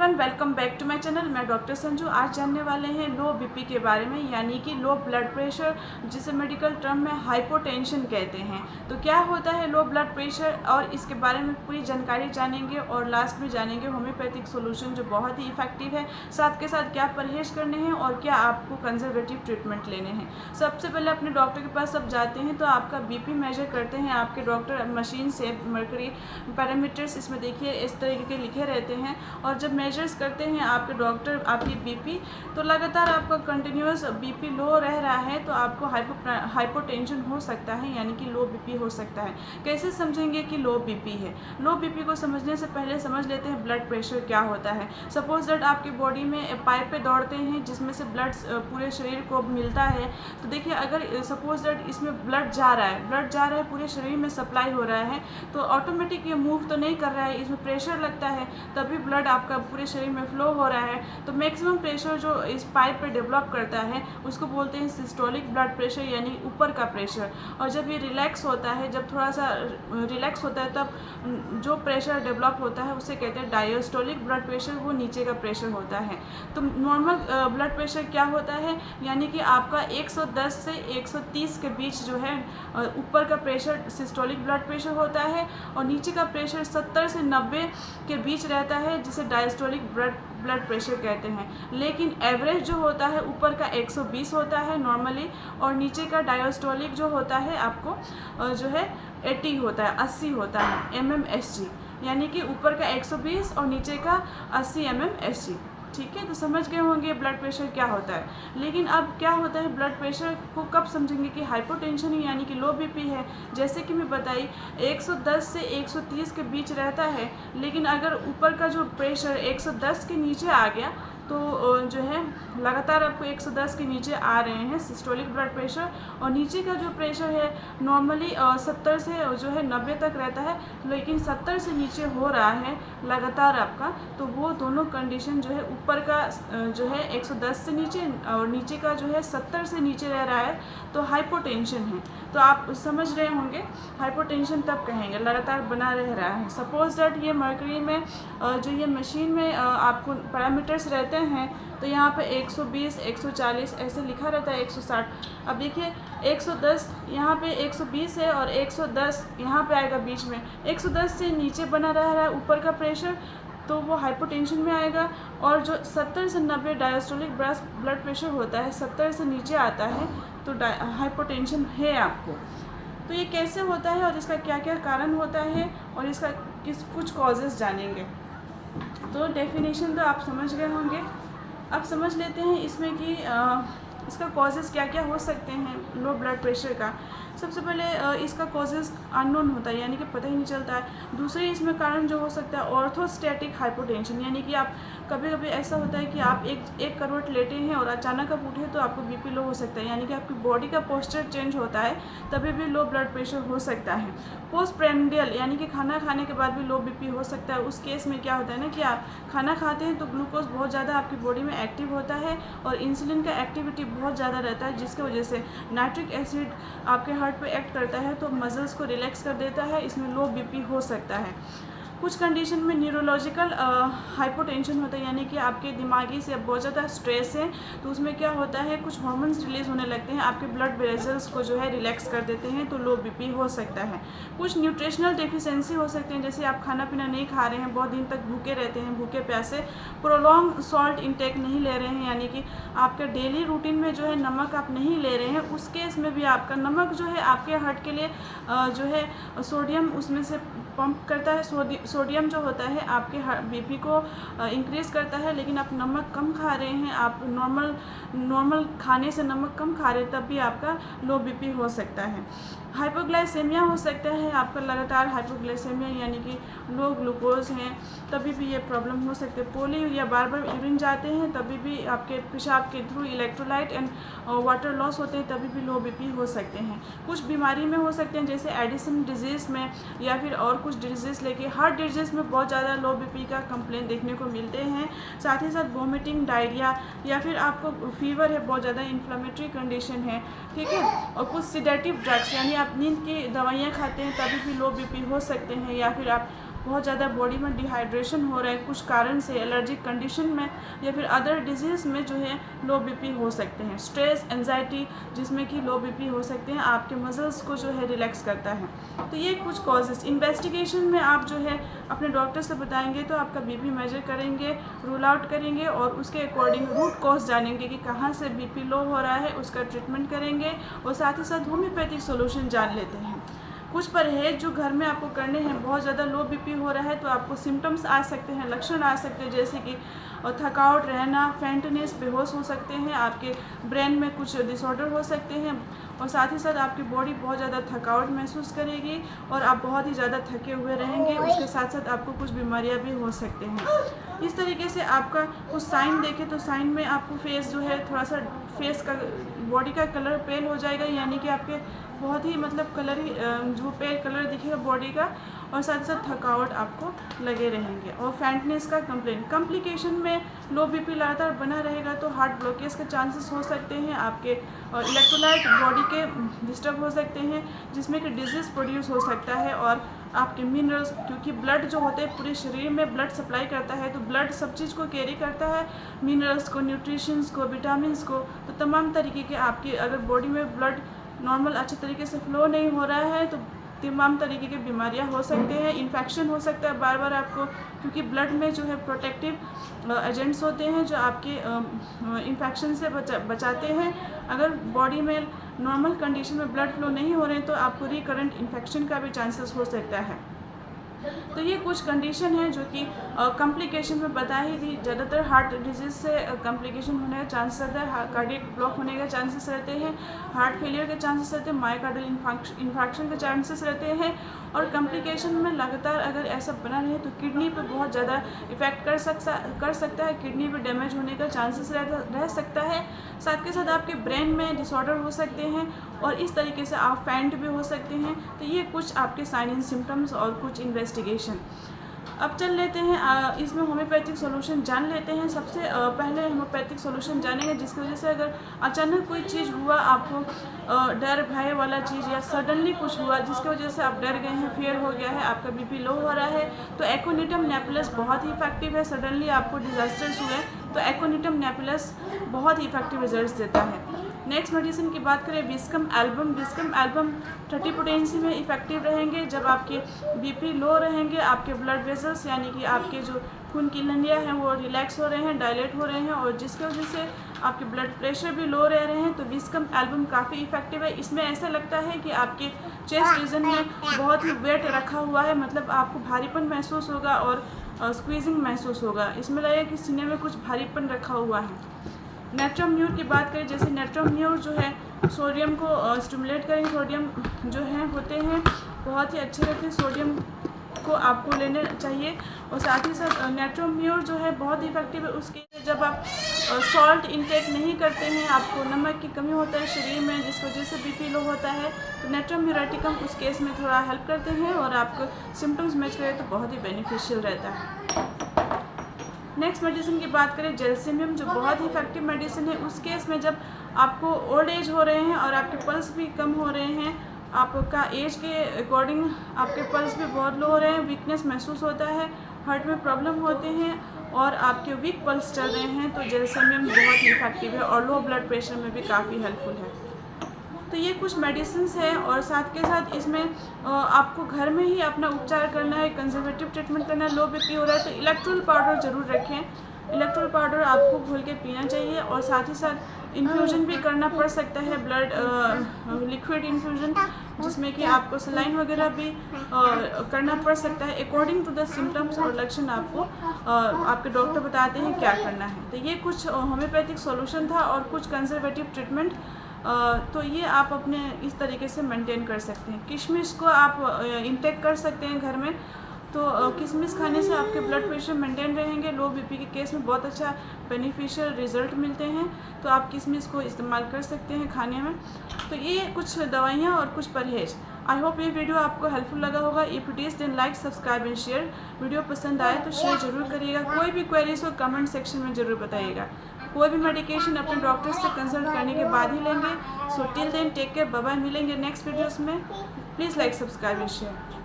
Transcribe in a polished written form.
Everyone, welcome back to my channel. मैं doctor Sanju. आज जानने वाले हैं लो बीपी के बारे में, यानी कि लो ब्लड प्रेशर, जिसे मेडिकल टर्म में हाइपोटेंशन कहते हैं। तो क्या होता है लो ब्लड प्रेशर, और इसके बारे में पूरी जानकारी जानेंगे और लास्ट में जानेंगे होम्योपैथिक सोल्यूशन जो बहुत ही इफेक्टिव है, साथ के साथ क्या परहेज करने हैं और क्या आपको कंजर्वेटिव ट्रीटमेंट लेने हैं। सबसे पहले अपने डॉक्टर के पास सब जाते हैं तो आपका बीपी मेजर करते हैं आपके डॉक्टर मशीन से। मर्करी पैरामीटर्स इसमें देखिए इस तरीके के लिखे रहते हैं, और जब मेजर्स करते हैं आपके डॉक्टर आपकी बीपी, तो लगातार आपका कंटिन्यूस बीपी लो रह रहा है तो आपको हाइपोटेंशन हो सकता है, यानी कि लो बीपी हो सकता है। कैसे समझेंगे कि लो बीपी है? लो बीपी को समझने से पहले समझ लेते हैं ब्लड प्रेशर क्या होता है। सपोज दैट आपकी बॉडी में पाइप पे दौड़ते हैं जिसमें से ब्लड पूरे शरीर को मिलता है। तो देखिए, अगर सपोज दैट इसमें ब्लड जा रहा है पूरे शरीर में सप्लाई हो रहा है, तो ऑटोमेटिक ये मूव तो नहीं कर रहा है, इसमें प्रेशर लगता है तभी ब्लड आपका पूरे शरीर में फ्लो हो रहा है। तो मैक्सिमम प्रेशर जो इस पाइप पे डेवलप करता है उसको बोलते हैं सिस्टोलिक ब्लड प्रेशर, यानी ऊपर का प्रेशर। और जब ये रिलैक्स होता है, जब थोड़ा सा रिलैक्स होता है, तब जो प्रेशर डेवलप होता है उसे कहते हैं डायस्टोलिक ब्लड प्रेशर, वो नीचे का प्रेशर होता है। तो नॉर्मल ब्लड प्रेशर क्या होता है, यानी कि आपका 110 से 130 के बीच जो है ऊपर का प्रेशर सिस्टोलिक ब्लड प्रेशर होता है, और नीचे का प्रेशर 70 से 90 के बीच रहता है, जिसे डायस्टोलिक ब्लड प्रेशर कहते हैं। लेकिन एवरेज जो होता है ऊपर का 120 होता है नॉर्मली, और नीचे का डायस्टोलिक जो होता है आपको जो है 80 होता है, 80 होता है mmHg, यानी कि ऊपर का 120 और नीचे का 80 mmHg। ठीक है, तो समझ गए होंगे ब्लड प्रेशर क्या होता है। लेकिन अब क्या होता है, ब्लड प्रेशर को कब समझेंगे कि हाइपोटेंशन है, यानी कि लो बीपी है। जैसे कि मैं बताई 110 से 130 के बीच रहता है, लेकिन अगर ऊपर का जो प्रेशर 110 के नीचे आ गया तो जो है लगातार आपको 110 के नीचे आ रहे हैं सिस्टोलिक ब्लड प्रेशर, और नीचे का जो प्रेशर है नॉर्मली 70 से जो है 90 तक रहता है, लेकिन 70 से नीचे हो रहा है लगातार आपका, तो वो दोनों कंडीशन जो है ऊपर का जो है 110 से नीचे और नीचे का जो है 70 से नीचे रह रहा है, तो हाइपोटेंशन है। तो आप समझ रहे होंगे हाइपोटेंशन तब कहेंगे लगातार बना रह रहा है। सपोज दैट ये मर्करी में जो ये मशीन में आपको पैरामीटर्स रहते हैं, तो यहाँ पे 120, 140 ऐसे लिखा रहता है, 160। अब देखिए 110 यहाँ पे 120 है और 110 यहाँ पे आएगा बीच में। 110 से नीचे बना रह रहा है ऊपर का प्रेशर, तो वो हाइपोटेंशन में आएगा। और जो 70 से 90 डायस्टोलिक ब्लड प्रेशर होता है, 70 से नीचे आता है तो हाइपोटेंशन है आपको। तो ये कैसे होता है और इसका क्या क्या कारण होता है और इसका कुछ कॉजेज़ जानेंगे। तो डेफिनेशन तो आप समझ गए होंगे। अब समझ लेते हैं इसमें कि इसका कॉजेज़ क्या क्या हो सकते हैं लो ब्लड प्रेशर का। सबसे पहले इसका कॉजेज़ अननोन होता है, यानी कि पता ही नहीं चलता है। दूसरे इसमें कारण जो हो सकता है ऑर्थोस्टैटिक हाइपोटेंशन, यानी कि आप कभी कभी ऐसा होता है कि आप एक करवट लेटे हैं और अचानक आप उठे तो आपको बीपी लो हो सकता है, यानी कि आपकी बॉडी का पोस्चर चेंज होता है, तभी भी लो ब्लड प्रेशर हो सकता है। पोस्ट प्रेंडियल, यानी कि खाना खाने के बाद भी लो बीपी हो सकता है। उस केस में क्या होता है ना कि आप खाना खाते हैं तो ग्लूकोज बहुत ज़्यादा आपकी बॉडी में एक्टिव होता है और इंसुलिन का एक्टिविटी बहुत ज़्यादा रहता है, जिसकी वजह से नाइट्रिक एसिड आपके हार्ट पे एक्ट करता है तो मसल्स को रिलैक्स कर देता है, इसमें लो बीपी हो सकता है। कुछ कंडीशन में न्यूरोलॉजिकल हाइपोटेंशन होता है, यानी कि आपके दिमागी से बहुत ज़्यादा स्ट्रेस है तो उसमें क्या होता है कुछ हार्मोन्स रिलीज होने लगते हैं, आपके ब्लड वेसल्स को जो है रिलैक्स कर देते हैं, तो लो बीपी हो सकता है। कुछ न्यूट्रिशनल डेफिशिएंसी हो सकते हैं, जैसे आप खाना पीना नहीं खा रहे हैं, बहुत दिन तक भूखे रहते हैं, भूखे प्यासे, प्रोलॉन्ग सॉल्ट इंटेक नहीं ले रहे हैं, यानी कि आपका डेली रूटीन में जो है नमक आप नहीं ले रहे हैं, उस केस में भी आपका नमक जो है आपके हार्ट के लिए जो है सोडियम उसमें से पंप करता है। सोडियम जो होता है आपके बीपी को इंक्रीज़ करता है, लेकिन आप नमक कम खा रहे हैं, आप नॉर्मल खाने से नमक कम खा रहे हैं, तब भी आपका लो बीपी हो सकता है। हाइपोग्लाइसेमिया हो सकता है, आपका लगातार हाइपोग्लाइसेमिया, यानी कि लो ग्लूकोज हैं, तभी भी ये प्रॉब्लम हो सकती है। पोली बार बार यूरिन जाते हैं तभी भी आपके पेशाब के through electrolyte and water loss होते हैं, तभी भी लो बीपी हो सकते हैं। कुछ बीमारी में हो सकते हैं, जैसे एडिसन डिजीज़ में या फिर और कुछ डिजीज़ लेके हार्ट डिजीज़ में बहुत ज़्यादा लो बीपी का कंप्लेंट देखने को मिलते हैं। साथ ही साथ वोमिटिंग, डायरिया, या फिर आपको फीवर है, बहुत ज़्यादा इन्फ्लेमेटरी कंडीशन है, ठीक है। और कुछ सिडेटिव ड्रग्स, यानी आप नींद की दवाइयाँ खाते हैं तभी भी लो बीपी हो सकते हैं, या फिर आप बहुत ज़्यादा बॉडी में डिहाइड्रेशन हो रहा है कुछ कारण से, एलर्जिक कंडीशन में या फिर अदर डिजीज़ में जो है लो बीपी हो सकते हैं। स्ट्रेस, एंजाइटी जिसमें कि लो बीपी हो सकते हैं, आपके मसल्स को जो है रिलैक्स करता है। तो ये कुछ कॉजेज़ इन्वेस्टिगेशन में आप जो है अपने डॉक्टर से बताएंगे तो आपका बीपी मेजर करेंगे, रूल आउट करेंगे और उसके अकॉर्डिंग रूट कॉज जानेंगे कि कहाँ से बीपी लो हो रहा है, उसका ट्रीटमेंट करेंगे और साथ ही साथ होम्योपैथिक सोल्यूशन जान लेते हैं। कुछ परहेज जो घर में आपको करने हैं, बहुत ज़्यादा लो बीपी हो रहा है तो आपको सिम्टम्स आ सकते हैं, लक्षण आ सकते हैं, जैसे कि थकावट रहना, फेंटनेस, बेहोश हो सकते हैं, आपके ब्रेन में कुछ डिसऑर्डर हो सकते हैं और साथ ही साथ आपकी बॉडी बहुत ज़्यादा थकावट महसूस करेगी और आप बहुत ही ज़्यादा थके हुए रहेंगे। उसके साथ साथ आपको कुछ बीमारियां भी हो सकते हैं। इस तरीके से आपका कुछ साइन देखें तो साइन में आपको फेस जो है थोड़ा सा फेस का बॉडी का कलर पेल हो जाएगा, यानी कि आपके बहुत ही मतलब कलर ही जो पेल कलर दिखेगा बॉडी का और साथ साथ थकावट आपको लगे रहेंगे और फैंटनेस का कॉम्प्लिकेशन में लो बीपी लगातार बना रहेगा तो हार्ट ब्लॉकेज के चांसेस हो सकते हैं, आपके इलेक्ट्रोलाइट बॉडी के डिस्टर्ब हो सकते हैं जिसमें कि डिजीज़ प्रोड्यूस हो सकता है और आपके मिनरल्स, क्योंकि ब्लड जो होते हैं पूरे शरीर में ब्लड सप्लाई करता है तो ब्लड सब चीज़ को कैरी करता है, मिनरल्स को, न्यूट्रिशंस को, विटामिन्स को, तो तमाम तरीके के आपकी अगर बॉडी में ब्लड नॉर्मल अच्छे तरीके से फ्लो नहीं हो रहा है तो तमाम तरीके की बीमारियां हो सकते हैं, इन्फेक्शन हो सकता है बार बार आपको, क्योंकि ब्लड में जो है प्रोटेक्टिव एजेंट्स होते हैं जो आपके इन्फेक्शन से बचाते हैं। अगर बॉडी में नॉर्मल कंडीशन में ब्लड फ्लो नहीं हो रहे हैं तो आपको रिकरेंट इन्फेक्शन का भी चांसेस हो सकता है। तो ये कुछ कंडीशन है जो कि कॉम्प्लिकेशन में बता ही दी। ज़्यादातर हार्ट डिजीज़ से कॉम्प्लिकेशन होने का चांसेस रहता है, कार्डियक ब्लॉक होने के चांसेस रहते हैं, हार्ट फेलियर के चांसेस रहते हैं, मायोकार्डियल इन्फार्क्शन के चांसेस रहते हैं और कॉम्प्लिकेशन में लगातार अगर ऐसा बना रहे तो किडनी पर बहुत ज़्यादा इफ़ेक्ट कर सकता है, किडनी पर डैमेज होने का चांसेस रह सकता है। साथ के साथ आपके ब्रेन में डिसऑर्डर हो सकते हैं और इस तरीके से आप फैंट भी हो सकते हैं। तो ये कुछ आपके साइन एंड सिम्टम्स और कुछ इन्वेस्टिगेशन। अब चल लेते हैं इसमें होम्योपैथिक सॉल्यूशन जान लेते हैं। सबसे पहले होम्योपैथिक सॉल्यूशन जानेंगे जिसकी वजह से अगर अचानक कोई चीज़ हुआ, आपको डर भय वाला चीज़ या सडनली कुछ हुआ जिसकी वजह से आप डर गए हैं, फियर हो गया है, आपका बीपी लो हो रहा है, तो एक्ोनिटम नेबुलस बहुत ही इफेक्टिव है। सडनली आपको डिजास्टर्स हुए तो एक्ोनिटम नेबुलस बहुत ही इफेक्टिव रिजल्ट्स देता है। नेक्स्ट मेडिसिन की बात करें Viscum album. Viscum album 30 potency में इफेक्टिव रहेंगे जब आपके बीपी लो रहेंगे, आपके ब्लड वेसल्स यानी कि आपके जो खून की नलियाँ हैं वो रिलैक्स हो रहे हैं, डायलेट हो रहे हैं और जिसकी वजह से आपके ब्लड प्रेशर भी लो रह रहे हैं तो विस्कम एल्बम काफ़ी इफेक्टिव है। इसमें ऐसा लगता है कि आपके चेस्ट रीजन में बहुत ही वेट रखा हुआ है, मतलब आपको भारीपन महसूस होगा और स्क्वीजिंग महसूस होगा, इसमें लगेगा कि सीने में कुछ भारीपन रखा हुआ है। नेट्रोम्यूर की बात करें, जैसे नेट्रोम्यूर जो है सोडियम को स्टिमुलेट करेंगे, सोडियम जो है होते हैं बहुत ही अच्छे रहते हैं, सोडियम को आपको लेने चाहिए और साथ ही साथ नेट्रोम्यूर जो है बहुत इफेक्टिव है उसके जब आप सॉल्ट इंटेक नहीं करते हैं, आपको नमक की कमी होता है शरीर में जिस वजह से बीपी लो होता है तो नेट्रोम्यूरेटिकम उस केस में थोड़ा हेल्प करते हैं और आपको सिम्टम्स मैच करें तो बहुत ही बेनिफिशियल रहता है। नेक्स्ट मेडिसिन की बात करें जेल्सिमियम, जो बहुत ही इफेक्टिव मेडिसिन है उस केस में जब आपको ओल्ड एज हो रहे हैं और आपके पल्स भी कम हो रहे हैं, आपका एज के अकॉर्डिंग आपके पल्स भी बहुत लो हो रहे हैं, वीकनेस महसूस होता है, हार्ट में प्रॉब्लम होते हैं और आपके वीक पल्स चल रहे हैं तो जेल्सिमियम बहुत ही इफेक्टिव है और लो ब्लड प्रेशर में भी काफ़ी हेल्पफुल है। तो ये कुछ मेडिसिन्स है और साथ के साथ इसमें आपको घर में ही अपना उपचार करना है, कंजर्वेटिव ट्रीटमेंट करना है। लो बीपी हो रहा है तो इलेक्ट्रोल पाउडर ज़रूर रखें, इलेक्ट्रोल पाउडर आपको घोल के पीना चाहिए और साथ ही साथ इन्फ्यूजन भी करना पड़ सकता है, ब्लड लिक्विड इन्फ्यूजन जिसमें कि आपको सलाइन वगैरह भी करना पड़ सकता है। अकॉर्डिंग टू द सिम्टम्स और लक्षण आपको आपके डॉक्टर बताते हैं क्या करना है। तो ये कुछ होम्योपैथिक सॉल्यूशन था और कुछ कंजर्वेटिव ट्रीटमेंट, तो ये आप अपने इस तरीके से मेंटेन कर सकते हैं। किशमिश को आप इंटेक कर सकते हैं घर में, तो किशमिश खाने से आपके ब्लड प्रेशर मेंटेन रहेंगे। लो बीपी के केस में बहुत अच्छा बेनिफिशियल रिजल्ट मिलते हैं, तो आप किशमिश को इस्तेमाल कर सकते हैं खाने में। तो ये कुछ दवाइयाँ और कुछ परहेज। आई होप ये वीडियो आपको हेल्पफुल लगा होगा। If it is then like, subscribe and share. Video पसंद आए तो शेयर ज़रूर करिएगा। कोई भी क्वेरीज हो कमेंट सेक्शन में ज़रूर बताइएगा। कोई भी मेडिकेशन अपने डॉक्टर से कंसल्ट करने के बाद ही लेंगे। So till then take care, bye bye. मिलेंगे नेक्स्ट वीडियोस में। Please like, subscribe and share.